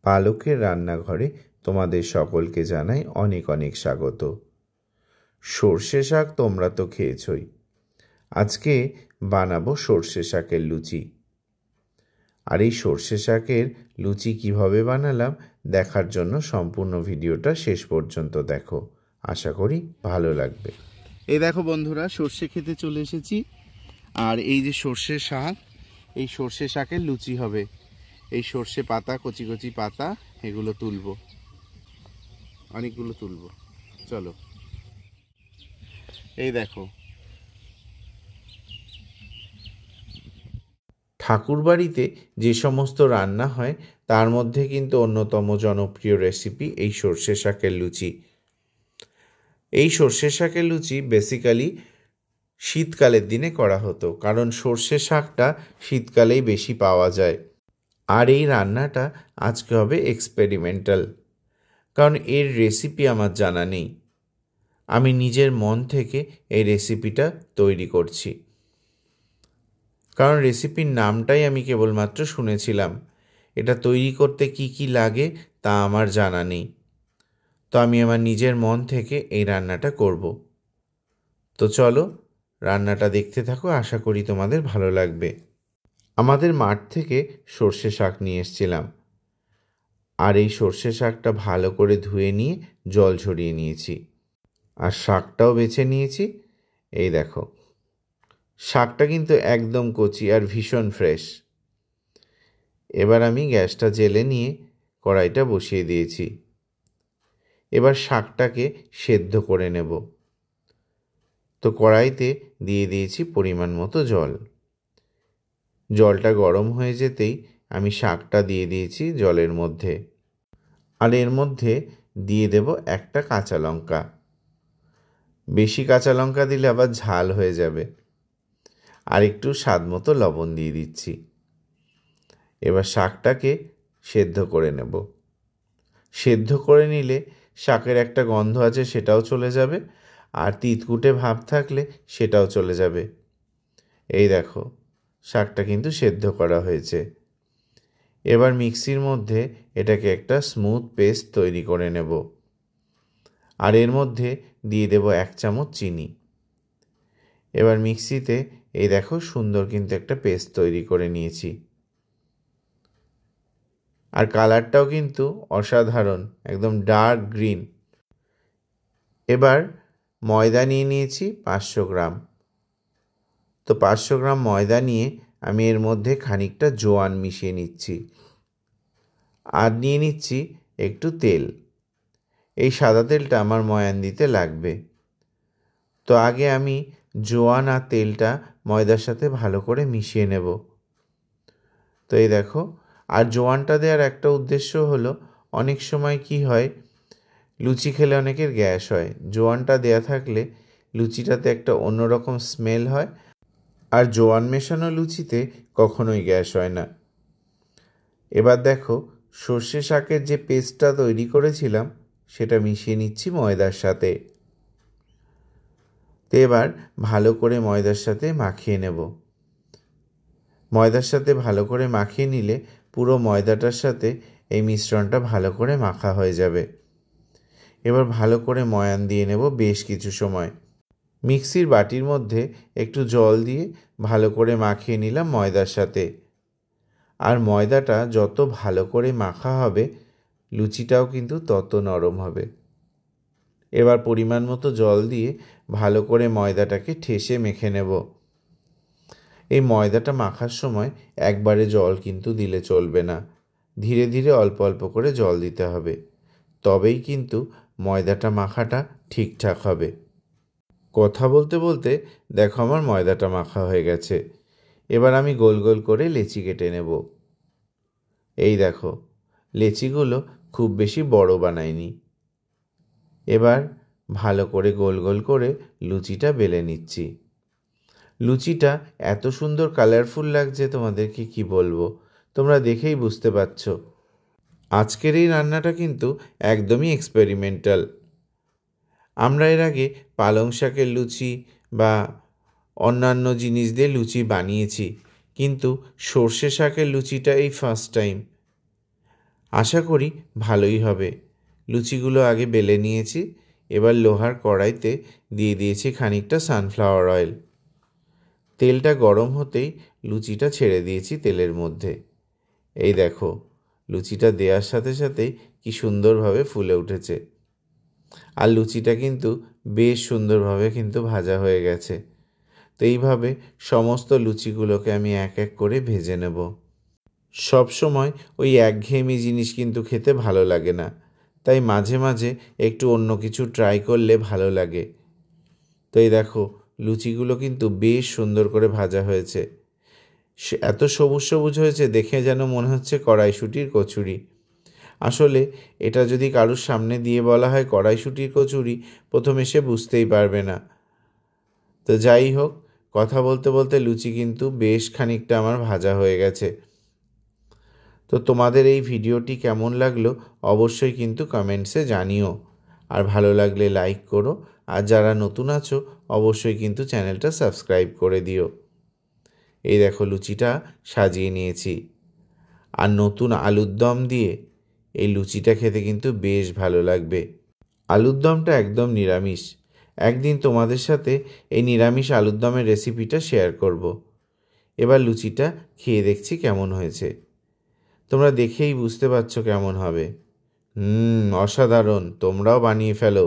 পালকের রান্নাঘরে তোমাদের সকলকে জানাই অনেক অনেক স্বাগত। সর্ষে শাক তোমরা তো খেয়েছই, আজকে বানাবো সর্ষে শাকের লুচি। আর এই সর্ষে শাকের লুচি কিভাবে বানালাম দেখার জন্য সম্পূর্ণ ভিডিওটা শেষ পর্যন্ত দেখো, আশা করি ভালো লাগবে। এই দেখো বন্ধুরা, সর্ষে খেতে চলে এসেছি। আর এই যে সর্ষে শাক, এই সর্ষে শাকের লুচি হবে। এই সর্ষে পাতা, কচি কচি পাতা, এগুলো তুলবো, অনেকগুলো তুলবো। চলো, এই দেখো। ঠাকুরবাড়িতে যে সমস্ত রান্না হয় তার মধ্যে কিন্তু অন্যতম জনপ্রিয় রেসিপি এই সর্ষে শাকের লুচি। এই সর্ষে শাকের লুচি বেসিক্যালি শীতকালের দিনে করা হতো, কারণ সর্ষে শাকটা শীতকালেই বেশি পাওয়া যায়। আর এই রান্নাটা আজকে হবে এক্সপেরিমেন্টাল, কারণ এর রেসিপি আমার জানা নেই। আমি নিজের মন থেকে এই রেসিপিটা তৈরি করছি, কারণ রেসিপির নামটাই আমি কেবলমাত্র শুনেছিলাম। এটা তৈরি করতে কি কি লাগে তা আমার জানা নেই। তো আমি আমার নিজের মন থেকে এই রান্নাটা করব। তো চলো রান্নাটা দেখতে থাকো, আশা করি তোমাদের ভালো লাগবে। আমাদের মাঠ থেকে সর্ষে শাক নিয়ে এসেছিলাম, আর এই সর্ষে শাকটা ভালো করে ধুয়ে নিয়ে জল ঝরিয়ে নিয়েছি। আর শাকটাও বেছে নিয়েছি। এই দেখো, শাকটা কিন্তু একদম কচি আর ভীষণ ফ্রেশ। এবার আমি গ্যাসটা জ্বেলে নিয়ে কড়াইটা বসিয়ে দিয়েছি। এবার শাকটাকে সেদ্ধ করে নেব। তো কড়াইতে দিয়ে দিয়েছি পরিমাণ মতো জল। জলটা গরম হয়ে যেতেই আমি শাকটা দিয়ে দিয়েছি জলের মধ্যে। আর এর মধ্যে দিয়ে দেব একটা কাঁচা লঙ্কা। বেশি কাঁচা লঙ্কা দিলে আবার ঝাল হয়ে যাবে। আর একটু স্বাদ মতো লবণ দিয়ে দিচ্ছি। এবার শাকটাকে সেদ্ধ করে নেব। সেদ্ধ করে নিলে শাকের একটা গন্ধ আছে, সেটাও চলে যাবে, আর তিতকুটে ভাব থাকলে সেটাও চলে যাবে। এই দেখো, শাকটা কিন্তু সেদ্ধ করা হয়েছে। এবার মিক্সির মধ্যে এটাকে একটা স্মুথ পেস্ট তৈরি করে নেব। আর এর মধ্যে দিয়ে দেব 1 চামচ চিনি। এবার মিক্সিতে এই দেখো সুন্দর কিন্তু একটা পেস্ট তৈরি করে নিয়েছি। আর কালারটাও কিন্তু অসাধারণ, একদম ডার্ক গ্রিন। এবার ময়দা নিয়ে নিয়েছি 500 গ্রাম। তো 500 গ্রাম ময়দা নিয়ে আমি এর মধ্যে খানিকটা জোয়ান মিশিয়ে নিচ্ছি। আর নিয়ে নিচ্ছি একটু তেল। এই সাদা তেলটা আমার ময়ান দিতে লাগবে। তো আগে আমি জোয়ান আর তেলটা ময়দার সাথে ভালো করে মিশিয়ে নেব। তো এই দেখো, আর জোয়ানটা দেওয়ার একটা উদ্দেশ্য হলো, অনেক সময় কি হয়, লুচি খেলে অনেকের গ্যাস হয়। জোয়ানটা দেয়া থাকলে লুচিটাতে একটা অন্যরকম স্মেল হয়, আর জোয়ান মেশানো লুচিতে কখনোই গ্যাস হয় না। এবার দেখো, সর্ষে শাকের যে পেস্টটা তৈরি করেছিলাম সেটা মিশিয়ে নিচ্ছি ময়দার সাথে। তো এবার ভালো করে ময়দার সাথে মাখিয়ে নেব। ময়দার সাথে ভালো করে মাখিয়ে নিলে পুরো ময়দাটার সাথে এই মিশ্রণটা ভালো করে মাখা হয়ে যাবে। এবার ভালো করে ময়ান দিয়ে নেব বেশ কিছু সময়। মিক্সির বাটির মধ্যে একটু জল দিয়ে ভালো করে মাখিয়ে নিলাম ময়দার সাথে। আর ময়দাটা যত ভালো করে মাখা হবে, লুচিটাও কিন্তু তত নরম হবে। এবার পরিমাণ মতো জল দিয়ে ভালো করে ময়দাটাকে ঠেসে মেখে নেব। এই ময়দাটা মাখার সময় একবারে জল কিন্তু দিলে চলবে না, ধীরে ধীরে অল্প অল্প করে জল দিতে হবে। তবেই কিন্তু ময়দাটা মাখাটা ঠিকঠাক হবে। কথা বলতে বলতে দেখো আমার ময়দাটা মাখা হয়ে গেছে। এবার আমি গোল গোল করে লেচি কেটে নেব। এই দেখো, লেচিগুলো খুব বেশি বড় বানাইনি। এবার ভালো করে গোল গোল করে লুচিটা বেলে নিচ্ছি। লুচিটা এত সুন্দর কালারফুল লাগছে, তোমাদেরকে কি বলবো, তোমরা দেখেই বুঝতে পারছো। আজকের এই রান্নাটা কিন্তু একদমই এক্সপেরিমেন্টাল। আমরা এর আগে পালং শাকের লুচি বা অন্যান্য জিনিস দিয়ে লুচি বানিয়েছি, কিন্তু সর্ষে শাকের লুচিটা এই ফার্স্ট টাইম। আশা করি ভালোই হবে। লুচিগুলো আগে বেলে নিয়েছি, এবার লোহার কড়াইতে দিয়ে দিয়েছি খানিকটা সানফ্লাওয়ার অয়েল। তেলটা গরম হতেই লুচিটা ছেড়ে দিয়েছি তেলের মধ্যে। এই দেখো, লুচিটা দেওয়ার সাথে সাথেই কি সুন্দরভাবে ফুলে উঠেছে। আর লুচিটা কিন্তু বেশ সুন্দরভাবে কিন্তু ভাজা হয়ে গেছে। তো এইভাবে সমস্ত লুচিগুলোকে আমি এক এক করে ভেজে নেব। সব সময় ওই একঘেয়েমি জিনিস কিন্তু খেতে ভালো লাগে না, তাই মাঝে মাঝে একটু অন্য কিছু ট্রাই করলে ভালো লাগে। তো এই দেখো, লুচিগুলো কিন্তু বেশ সুন্দর করে ভাজা হয়েছে। এত সবুজ সবুজ হয়েছে, দেখে যেন মনে হচ্ছে কড়াইশুঁটির কচুরি। আসলে এটা যদি কারুর সামনে দিয়ে বলা হয় কড়াইশুঁটির কচুরি, প্রথমে সে বুঝতেই পারবে না। তো যাই হোক, কথা বলতে বলতে লুচি কিন্তু বেশ খানিকটা আমার ভাজা হয়ে গেছে। তো তোমাদের এই ভিডিওটি কেমন লাগলো অবশ্যই কিন্তু কমেন্টসে জানিও। আর ভালো লাগলে লাইক করো, আর যারা নতুন আছো অবশ্যই কিন্তু চ্যানেলটা সাবস্ক্রাইব করে দিও। এই দেখো, লুচিটা সাজিয়ে নিয়েছি, আর নতুন আলুর দম দিয়ে এই লুচিটা খেতে কিন্তু বেশ ভালো লাগবে। আলুর দমটা একদম নিরামিষ। একদিন তোমাদের সাথে এই নিরামিষ আলুর দমের রেসিপিটা শেয়ার করব। এবার লুচিটা খেয়ে দেখছি কেমন হয়েছে। তোমরা দেখেই বুঝতে পারছো কেমন হবে। অসাধারণ, তোমরাও বানিয়ে ফেলো।